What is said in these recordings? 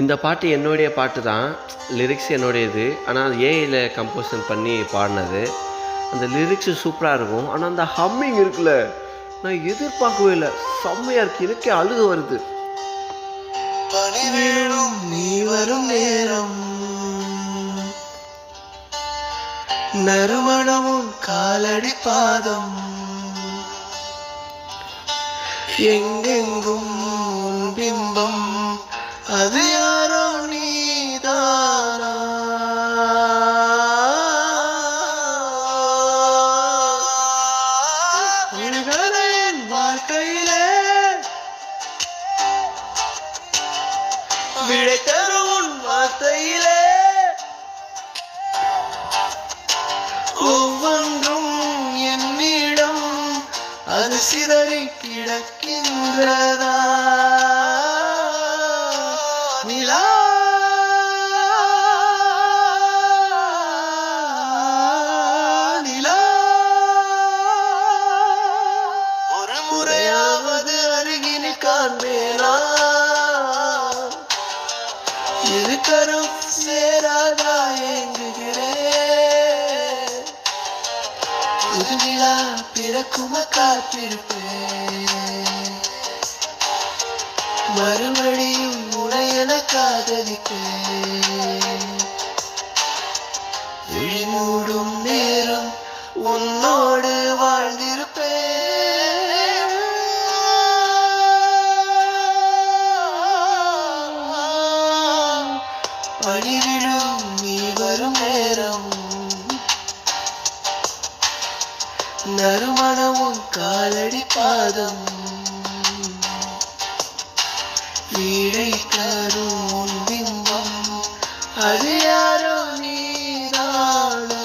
இந்த பாட்டு என்னுடைய பாட்டு தான். லிரிக்ஸ் என்னுடையது. ஆனால் அது ஏஐயில் கம்போசன் பண்ணி பாடினது. அந்த லிரிக்ஸு சூப்பராக இருக்கும். ஆனால் அந்த ஹம்மிங் இருக்குல்ல, நான் எதிர்பார்க்கவே இல்லை. செம்மையாக இருக்குது. எனக்கே அழுக வருது. நீ வரும் நேரம் நறுமணமும் காலடி பாதம் எங்கெங்கும் பிம்பம் அது யாரோ நீதானா என் வாழ்க்கையிலே விடை தரும் வார்த்தையிலே ஒவ்வொன்றும் என்னிடம் அது சிதறி கிடக்கின்றதா நிலா நிலா ஒரு முறையாவது அருகினில் காண்பேனா இருக்கரும் சேராதா எங்குகிறேன் ஒரு நிலா பிறக்கும காத்திருப்பேன் மறுபடியும் உடையன காதலிப்பேன் விழிமூடும் நேரம் உன்னோடு வாழ்ந்திருப்பேன் பணிவிடும் நீ வரும் நேரம் நறுமணமும் காலடி பாதம் வீடை தரும் பிம்பம் அது யாரோ நீதானா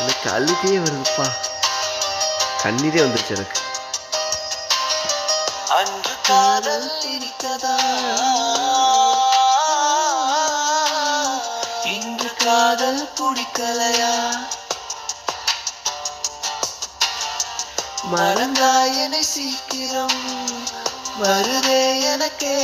எனக்கு அழுகையே வருதுப்பா. கண்ணீரே வந்துருச்சு எனக்கு. அன்று காதல் திரிக்கதா இன்று காதல் பிடிக்கலையா மறந்தாய் என்னை சீக்கிரம் வருதே எனக்கே